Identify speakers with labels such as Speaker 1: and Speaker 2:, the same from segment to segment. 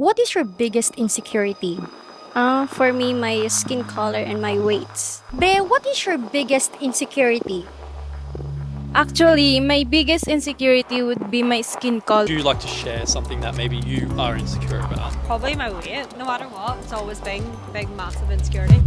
Speaker 1: What is your biggest insecurity?
Speaker 2: For me, my skin color and my weights.
Speaker 1: Be, what is your biggest insecurity?
Speaker 3: Actually, my biggest insecurity would be my skin color.
Speaker 4: Do you like to share something that maybe you are insecure about?
Speaker 5: Probably my weight. No matter what, it's always big massive insecurity.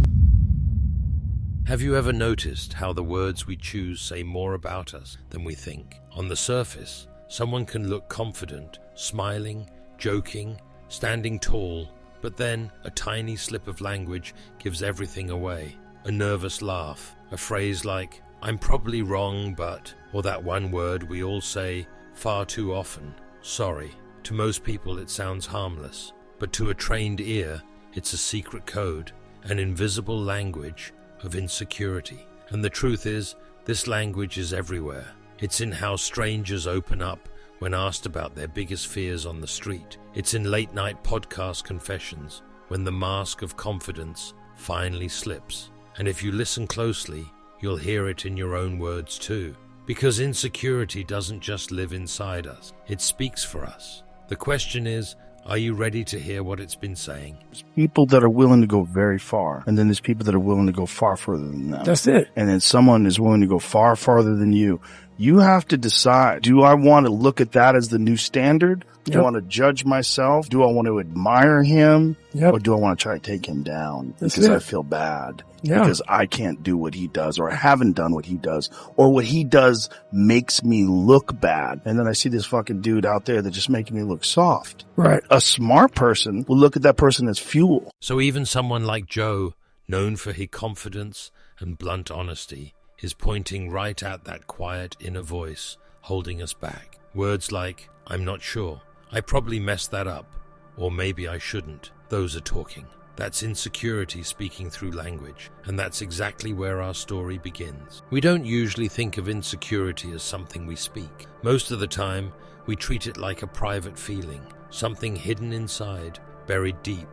Speaker 6: Have you ever noticed how the words we choose say more about us than we think? On the surface, someone can look confident, smiling, joking, standing tall, but then a tiny slip of language gives everything away. A nervous laugh, a phrase like, "I'm probably wrong, but," or that one word we all say far too often, "sorry." To most people it sounds harmless, but to a trained ear, it's a secret code, an invisible language of insecurity. And the truth is, this language is everywhere. It's in how strangers open up when asked about their biggest fears on the street. It's in late-night podcast confessions when the mask of confidence finally slips. And if you listen closely, you'll hear it in your own words too. Because insecurity doesn't just live inside us, it speaks for us. The question is, are you ready to hear what it's been saying?
Speaker 7: There's people that are willing to go very far, and then there's people that are willing to go far further than them.
Speaker 8: That's it.
Speaker 7: And then someone is willing to go far farther than you. You have to decide, do I want to look at that as the new standard? Do I want to judge myself? Do I want to admire him? Or do I want to try to take him down because I feel bad? Because I can't do what he does, or I haven't done what he does, or what he does makes me look bad. And then I see this fucking dude out there that's just making me look soft.
Speaker 8: Right.
Speaker 7: A smart person will look at that person as fuel.
Speaker 6: So even someone like Joe, known for his confidence and blunt honesty, is pointing right at that quiet inner voice holding us back. Words like, "I'm not sure," "I probably messed that up," or "maybe I shouldn't." Those are talking. That's insecurity speaking through language, and that's exactly where our story begins. We don't usually think of insecurity as something we speak. Most of the time, we treat it like a private feeling, something hidden inside, buried deep,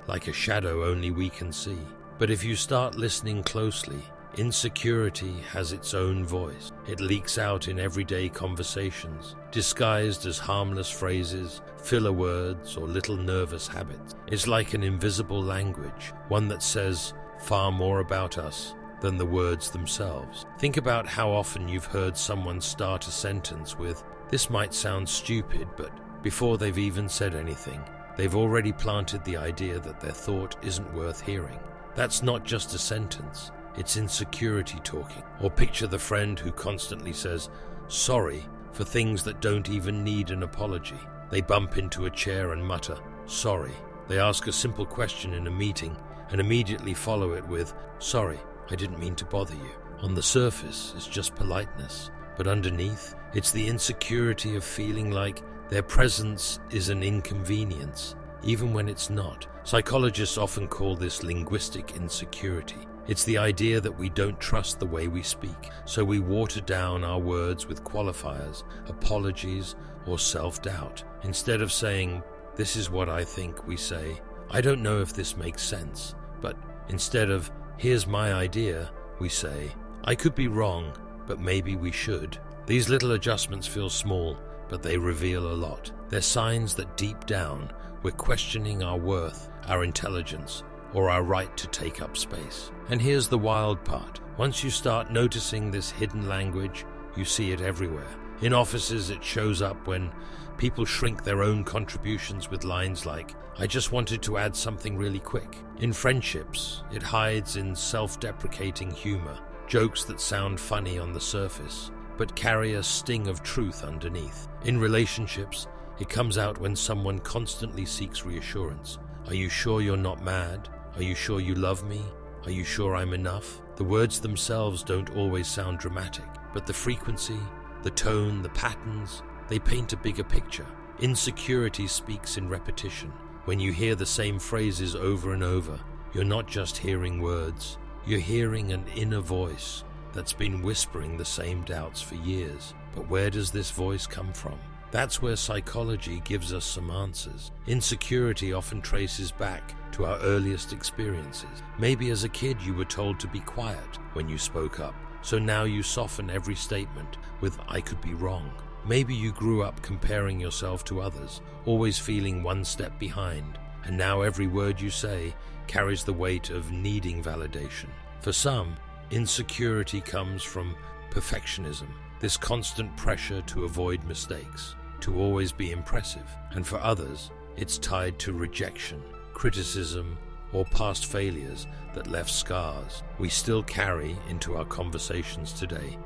Speaker 6: like a shadow only we can see. But if you start listening closely, insecurity has its own voice. It leaks out in everyday conversations, disguised as harmless phrases, filler words, or little nervous habits. It's like an invisible language, one that says far more about us than the words themselves. Think about how often you've heard someone start a sentence with, "This might sound stupid," but before they've even said anything, they've already planted the idea that their thought isn't worth hearing. That's not just a sentence. It's insecurity talking. Or picture the friend who constantly says, "sorry," for things that don't even need an apology. They bump into a chair and mutter, "sorry." They ask a simple question in a meeting and immediately follow it with, "Sorry, I didn't mean to bother you." On the surface, it's just politeness. But underneath, it's the insecurity of feeling like their presence is an inconvenience, even when it's not. Psychologists often call this linguistic insecurity. It's the idea that we don't trust the way we speak, so we water down our words with qualifiers, apologies, or self-doubt. Instead of saying, "This is what I think," we say, "I don't know if this makes sense." But instead of, "Here's my idea," we say, "I could be wrong, but maybe we should." These little adjustments feel small, but they reveal a lot. They're signs that deep down, we're questioning our worth, our intelligence, or our right to take up space. And here's the wild part. Once you start noticing this hidden language, you see it everywhere. In offices, it shows up when people shrink their own contributions with lines like, "I just wanted to add something really quick." In friendships, it hides in self-deprecating humor, jokes that sound funny on the surface, but carry a sting of truth underneath. In relationships, it comes out when someone constantly seeks reassurance. "Are you sure you're not mad? Are you sure you love me? Are you sure I'm enough?" The words themselves don't always sound dramatic, but the frequency, the tone, the patterns, they paint a bigger picture. Insecurity speaks in repetition. When you hear the same phrases over and over, you're not just hearing words, you're hearing an inner voice that's been whispering the same doubts for years. But where does this voice come from? That's where psychology gives us some answers. Insecurity often traces back to our earliest experiences. Maybe as a kid you were told to be quiet when you spoke up, so now you soften every statement with "I could be wrong." Maybe you grew up comparing yourself to others, always feeling one step behind, and now every word you say carries the weight of needing validation. For some, insecurity comes from perfectionism, this constant pressure to avoid mistakes, to always be impressive. And for others, it's tied to rejection, criticism, or past failures that left scars we still carry into our conversations today.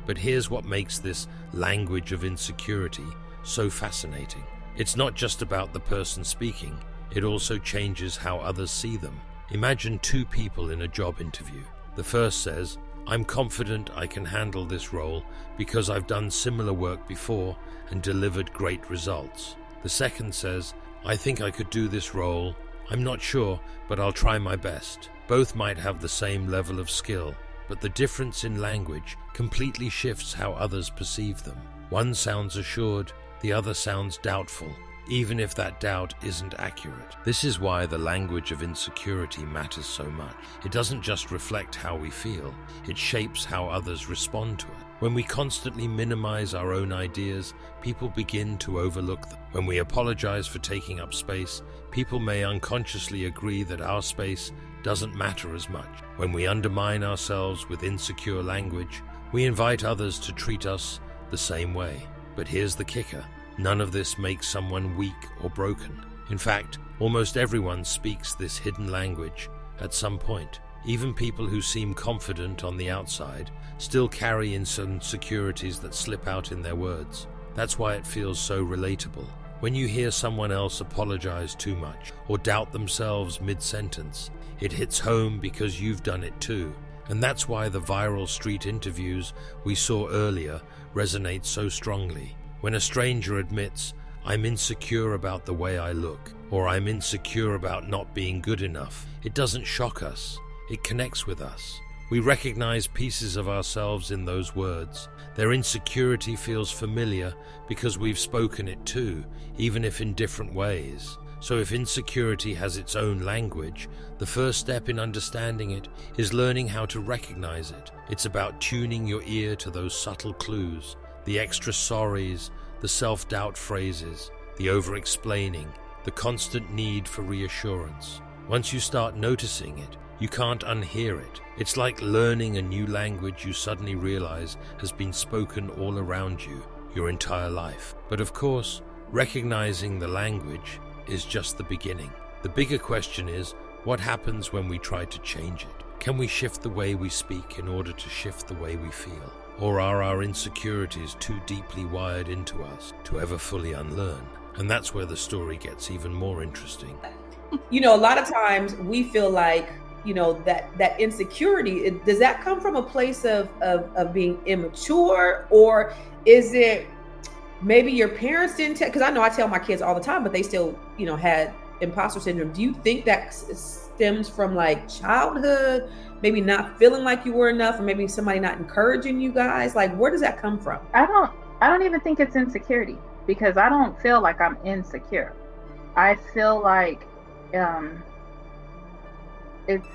Speaker 6: But here's what makes this language of insecurity so fascinating. It's not just about the person speaking, it also changes how others see them. Imagine two people in a job interview. The first says, "I'm confident I can handle this role because I've done similar work before and delivered great results." The second says, "I think I could do this role. I'm not sure, but I'll try my best." Both might have the same level of skill, but the difference in language completely shifts how others perceive them. One sounds assured, the other sounds doubtful, even if that doubt isn't accurate. This is why the language of insecurity matters so much. It doesn't just reflect how we feel, it shapes how others respond to it. When we constantly minimize our own ideas, people begin to overlook them. When we apologize for taking up space, people may unconsciously agree that our space doesn't matter as much. When we undermine ourselves with insecure language, we invite others to treat us the same way. But here's the kicker. None of this makes someone weak or broken. In fact, almost everyone speaks this hidden language at some point. Even people who seem confident on the outside still carry in some insecurities that slip out in their words. That's why it feels so relatable. When you hear someone else apologize too much or doubt themselves mid-sentence, it hits home because you've done it too. And that's why the viral street interviews we saw earlier resonate so strongly. When a stranger admits, "I'm insecure about the way I look," or "I'm insecure about not being good enough," it doesn't shock us. It connects with us. We recognize pieces of ourselves in those words. Their insecurity feels familiar because we've spoken it too, even if in different ways. So if insecurity has its own language, the first step in understanding it is learning how to recognize it. It's about tuning your ear to those subtle clues, the extra sorries, the self-doubt phrases, the over-explaining, the constant need for reassurance. Once you start noticing it, you can't unhear it. It's like learning a new language you suddenly realize has been spoken all around you your entire life. But of course, recognizing the language is just the beginning. The bigger question is, what happens when we try to change it? Can we shift the way we speak in order to shift the way we feel? Or are our insecurities too deeply wired into us to ever fully unlearn? And that's where the story gets even more interesting.
Speaker 8: You know, a lot of times we feel like, you know, that insecurity, does that come from a place of being immature, or is it maybe your parents didn't tell? Because I know I tell my kids all the time, but they still, you know, had imposter syndrome. Do you think that stems from like childhood, maybe not feeling like you were enough, or maybe somebody not encouraging you guys? Like, where does that come from?
Speaker 9: I don't even think it's insecurity, because I don't feel like I'm insecure. I feel like it's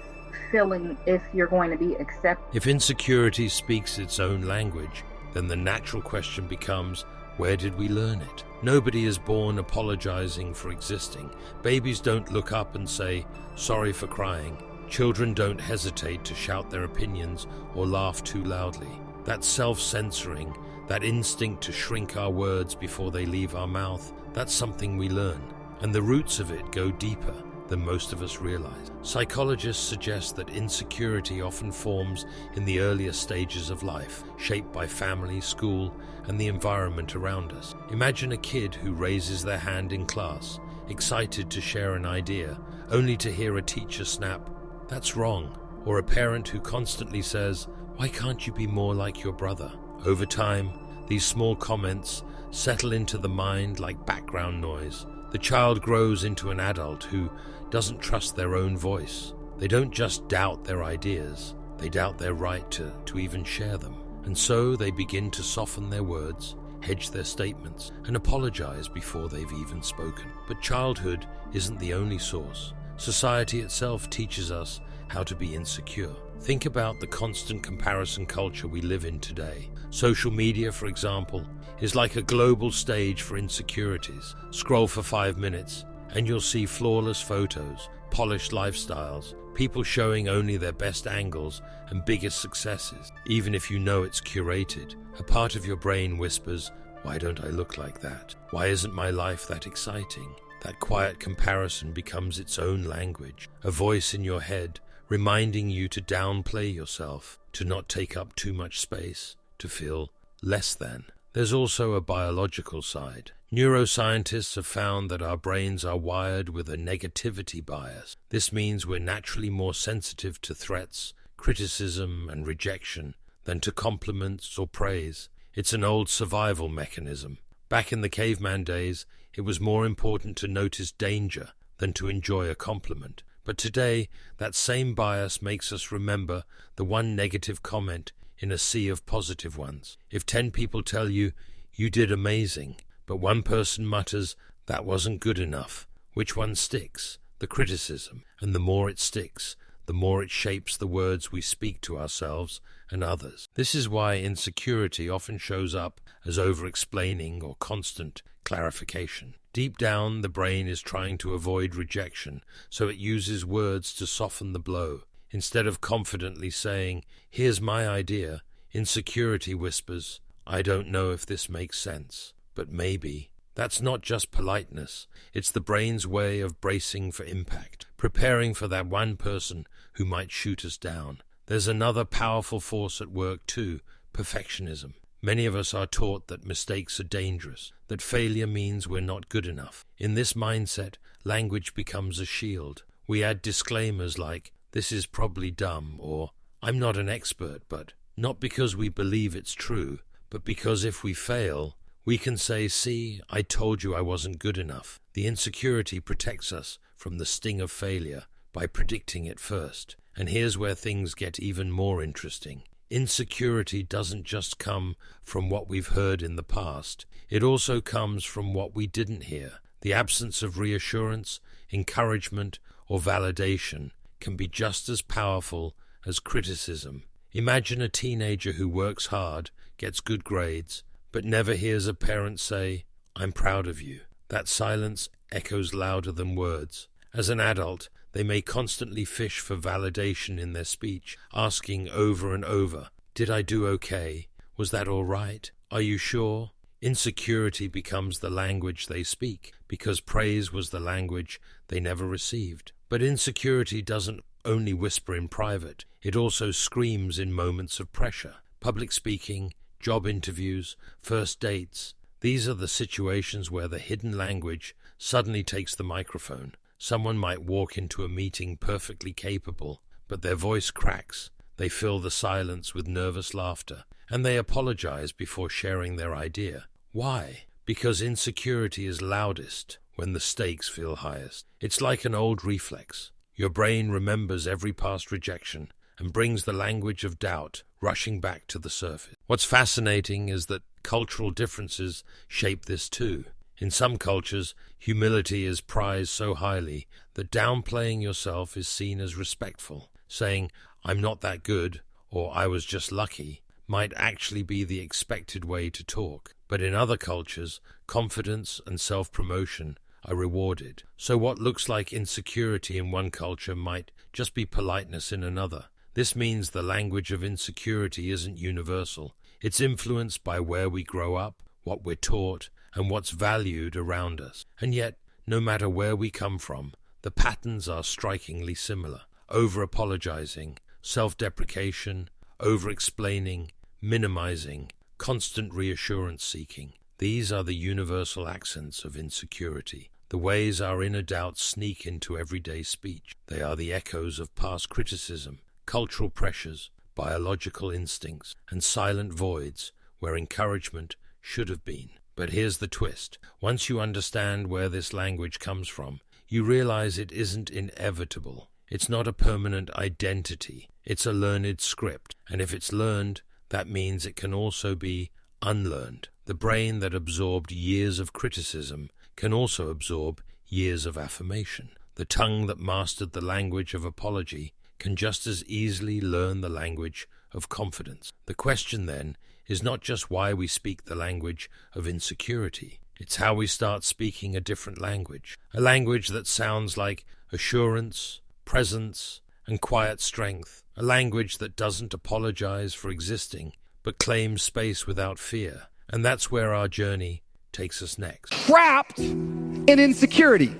Speaker 9: feeling if you're going to be accepted.
Speaker 6: If insecurity speaks its own language, then the natural question becomes, where did we learn it? Nobody is born apologizing for existing. Babies don't look up and say, "Sorry for crying." Children don't hesitate to shout their opinions or laugh too loudly. That self-censoring, that instinct to shrink our words before they leave our mouth, that's something we learn. And the roots of it go deeper than most of us realize. Psychologists suggest that insecurity often forms in the earlier stages of life, shaped by family, school, and the environment around us. Imagine a kid who raises their hand in class, excited to share an idea, only to hear a teacher snap, "That's wrong," or a parent who constantly says, "Why can't you be more like your brother?" Over time, these small comments settle into the mind like background noise. The child grows into an adult who doesn't trust their own voice. They don't just doubt their ideas, they doubt their right to even share them. And so they begin to soften their words, hedge their statements, and apologize before they've even spoken. But childhood isn't the only source. Society itself teaches us how to be insecure. Think about the constant comparison culture we live in today. Social media, for example, is like a global stage for insecurities. Scroll for 5 minutes and you'll see flawless photos, polished lifestyles, people showing only their best angles and biggest successes. Even if you know it's curated, a part of your brain whispers, "Why don't I look like that? Why isn't my life that exciting?" That quiet comparison becomes its own language, a voice in your head reminding you to downplay yourself, to not take up too much space, to feel less than. There's also a biological side. Neuroscientists have found that our brains are wired with a negativity bias. This means we're naturally more sensitive to threats, criticism, and rejection than to compliments or praise. It's an old survival mechanism. Back in the caveman days, it was more important to notice danger than to enjoy a compliment. But today, that same bias makes us remember the one negative comment in a sea of positive ones. If 10 people tell you, "You did amazing," but one person mutters, "That wasn't good enough," which one sticks? The criticism. And the more it sticks, the more it shapes the words we speak to ourselves and others. This is why insecurity often shows up as over-explaining or constant clarification. Deep down, the brain is trying to avoid rejection, so it uses words to soften the blow. Instead of confidently saying, "Here's my idea," insecurity whispers, "I don't know if this makes sense, but maybe." That's not just politeness. It's the brain's way of bracing for impact, preparing for that one person who might shoot us down. There's another powerful force at work too, perfectionism. Many of us are taught that mistakes are dangerous, that failure means we're not good enough. In this mindset, language becomes a shield. We add disclaimers like, "This is probably dumb," or "I'm not an expert," but not because we believe it's true, but because if we fail, we can say, "See, I told you I wasn't good enough." The insecurity protects us from the sting of failure by predicting it first. And here's where things get even more interesting. Insecurity doesn't just come from what we've heard in the past. It also comes from what we didn't hear. The absence of reassurance, encouragement, or validation can be just as powerful as criticism. Imagine a teenager who works hard, gets good grades, but never hears a parent say, "I'm proud of you." That silence echoes louder than words. As an adult, they may constantly fish for validation in their speech, asking over and over, "Did I do okay? Was that all right? Are you sure?" Insecurity becomes the language they speak, because praise was the language they never received. But insecurity doesn't only whisper in private, it also screams in moments of pressure. Public speaking, job interviews, first dates. These are the situations where the hidden language suddenly takes the microphone. Someone might walk into a meeting perfectly capable, but their voice cracks. They fill the silence with nervous laughter, and they apologize before sharing their idea. Why? Because insecurity is loudest when the stakes feel highest. It's like an old reflex. Your brain remembers every past rejection and brings the language of doubt rushing back to the surface. What's fascinating is that cultural differences shape this too. In some cultures, humility is prized so highly that downplaying yourself is seen as respectful. Saying, "I'm not that good," or "I was just lucky," might actually be the expected way to talk. But in other cultures, confidence and self-promotion are rewarded. So what looks like insecurity in one culture might just be politeness in another. This means the language of insecurity isn't universal. It's influenced by where we grow up, what we're taught, and what's valued around us. And yet, no matter where we come from, the patterns are strikingly similar. Over-apologizing, self-deprecation, over-explaining, minimizing, constant reassurance seeking. These are the universal accents of insecurity, the ways our inner doubts sneak into everyday speech. They are the echoes of past criticism, cultural pressures, biological instincts, and silent voids where encouragement should have been. But here's the twist. Once you understand where this language comes from, you realize it isn't inevitable. It's not a permanent identity. It's a learned script. And if it's learned, that means it can also be unlearned. The brain that absorbed years of criticism can also absorb years of affirmation. The tongue that mastered the language of apology can just as easily learn the language of confidence. The question then is not just why we speak the language of insecurity. It's how we start speaking a different language, a language that sounds like assurance, presence, and quiet strength, a language that doesn't apologize for existing, but claims space without fear. And that's where our journey takes us next.
Speaker 10: Trapped in insecurity.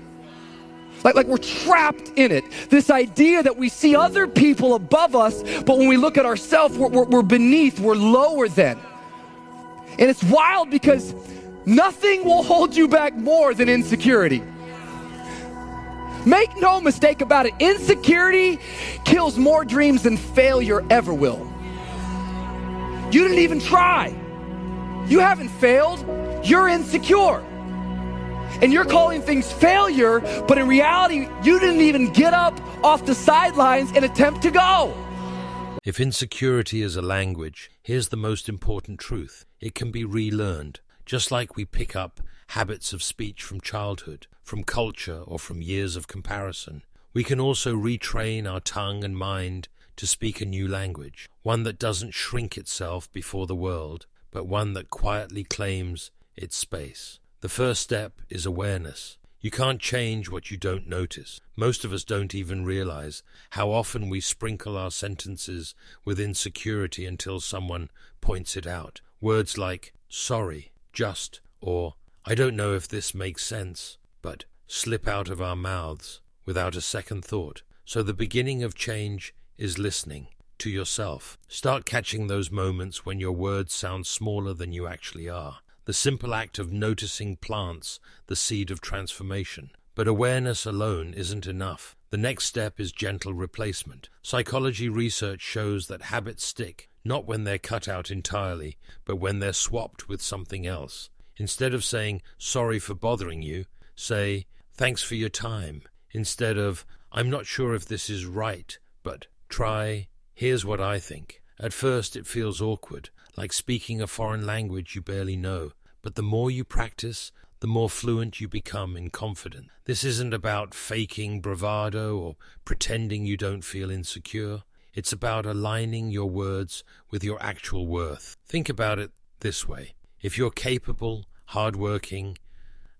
Speaker 10: Like we're trapped in it. This idea that we see other people above us, but when we look at ourselves, we're beneath, we're lower than. And it's wild because nothing will hold you back more than insecurity. Make no mistake about it, insecurity kills more dreams than failure ever will. You didn't even try. You haven't failed, you're insecure. And you're calling things failure, but in reality, you didn't even get up off the sidelines and attempt to go.
Speaker 6: If insecurity is a language, here's the most important truth. It can be relearned, just like we pick up habits of speech from childhood, from culture, or from years of comparison. We can also retrain our tongue and mind to speak a new language, one that doesn't shrink itself before the world, but one that quietly claims its space. The first step is awareness. You can't change what you don't notice. Most of us don't even realize how often we sprinkle our sentences with insecurity until someone points it out. Words like sorry, just, or I don't know if this makes sense, but slip out of our mouths without a second thought. So the beginning of change is listening to yourself. Start catching those moments when your words sound smaller than you actually are. The simple act of noticing plants the seed of transformation. But awareness alone isn't enough. The next step is gentle replacement. Psychology research shows that habits stick, not when they're cut out entirely, but when they're swapped with something else. Instead of saying, sorry for bothering you, say, thanks for your time. Instead of, I'm not sure if this is right, but try, here's what I think. At first it feels awkward, like speaking a foreign language you barely know. But the more you practice, the more fluent you become in confidence. This isn't about faking bravado or pretending you don't feel insecure. It's about aligning your words with your actual worth. Think about it this way. If you're capable, hardworking,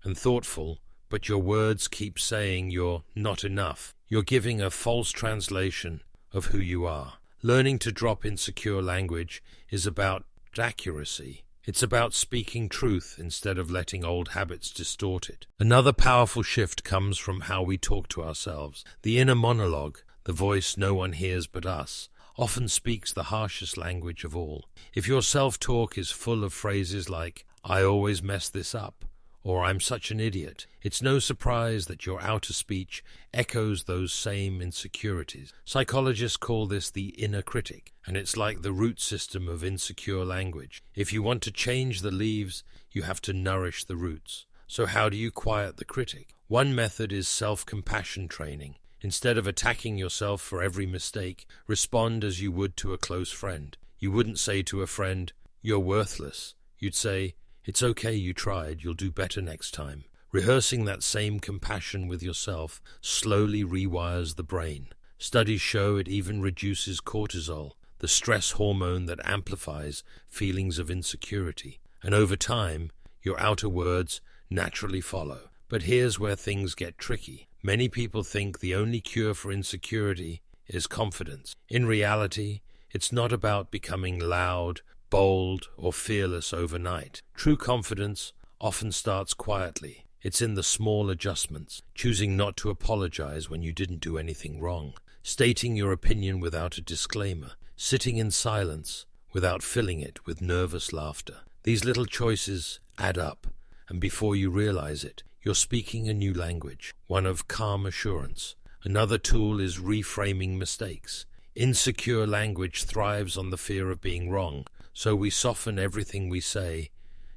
Speaker 6: and thoughtful, but your words keep saying you're not enough, you're giving a false translation of who you are. Learning to drop insecure language is about accuracy. It's about speaking truth instead of letting old habits distort it. Another powerful shift comes from how we talk to ourselves. The inner monologue, the voice no one hears but us, often speaks the harshest language of all. If your self-talk is full of phrases like, I always mess this up, or I'm such an idiot, it's no surprise that your outer speech echoes those same insecurities. Psychologists call this the inner critic, and it's like the root system of insecure language. If you want to change the leaves, you have to nourish the roots. So how do you quiet the critic? One method is self-compassion training. Instead of attacking yourself for every mistake, respond as you would to a close friend. You wouldn't say to a friend, you're worthless. You'd say, it's okay you tried, you'll do better next time. Rehearsing that same compassion with yourself slowly rewires the brain. Studies show it even reduces cortisol, the stress hormone that amplifies feelings of insecurity. And over time, your outer words naturally follow. But here's where things get tricky. Many people think the only cure for insecurity is confidence. In reality, it's not about becoming loud, bold, or fearless overnight. True confidence often starts quietly. It's in the small adjustments, choosing not to apologize when you didn't do anything wrong, stating your opinion without a disclaimer, sitting in silence without filling it with nervous laughter. These little choices add up, and before you realize it, you're speaking a new language, one of calm assurance. Another tool is reframing mistakes. Insecure language thrives on the fear of being wrong, so we soften everything we say,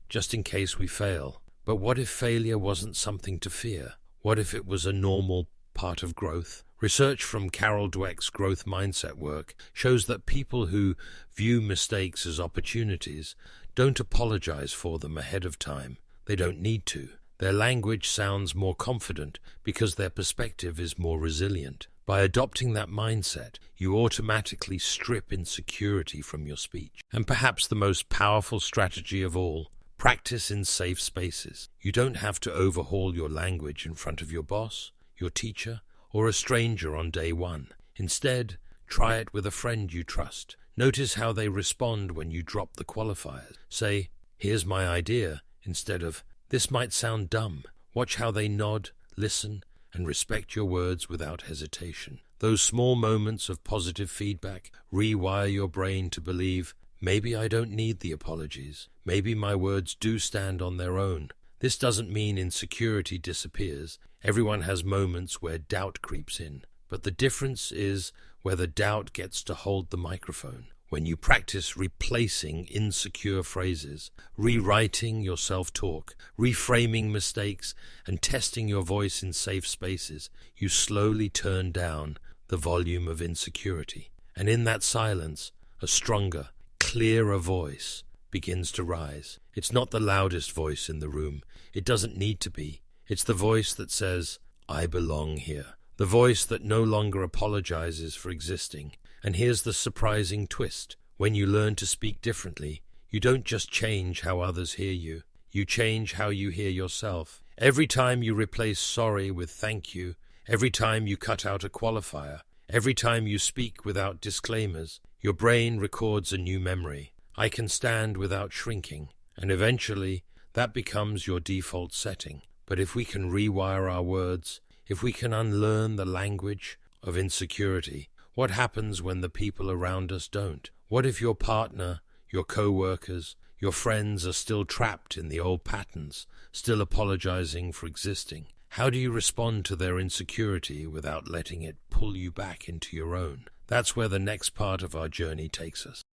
Speaker 6: just in case we fail. But what if failure wasn't something to fear? What if it was a normal part of growth? Research from Carol Dweck's growth mindset work shows that people who view mistakes as opportunities don't apologize for them ahead of time. They don't need to. Their language sounds more confident because their perspective is more resilient. By adopting that mindset, you automatically strip insecurity from your speech. And perhaps the most powerful strategy of all, practice in safe spaces. You don't have to overhaul your language in front of your boss, your teacher, or a stranger on day one. Instead, try it with a friend you trust. Notice how they respond when you drop the qualifiers. Say, "Here's my idea," instead of, "This might sound dumb." Watch how they nod, listen, and respect your words without hesitation. Those small moments of positive feedback rewire your brain to believe, maybe I don't need the apologies. Maybe my words do stand on their own. This doesn't mean insecurity disappears. Everyone has moments where doubt creeps in. But the difference is whether doubt gets to hold the microphone. When you practice replacing insecure phrases, rewriting your self-talk, reframing mistakes, and testing your voice in safe spaces, you slowly turn down the volume of insecurity. And in that silence, a stronger, clearer voice begins to rise. It's not the loudest voice in the room. It doesn't need to be. It's the voice that says, "I belong here." The voice that no longer apologizes for existing. And here's the surprising twist. When you learn to speak differently, you don't just change how others hear you. You change how you hear yourself. Every time you replace sorry with thank you, every time you cut out a qualifier, every time you speak without disclaimers, your brain records a new memory. I can stand without shrinking. And eventually, that becomes your default setting. But if we can rewire our words, if we can unlearn the language of insecurity, what happens when the people around us don't? What if your partner, your co-workers, your friends are still trapped in the old patterns, still apologizing for existing? How do you respond to their insecurity without letting it pull you back into your own? That's where the next part of our journey takes us.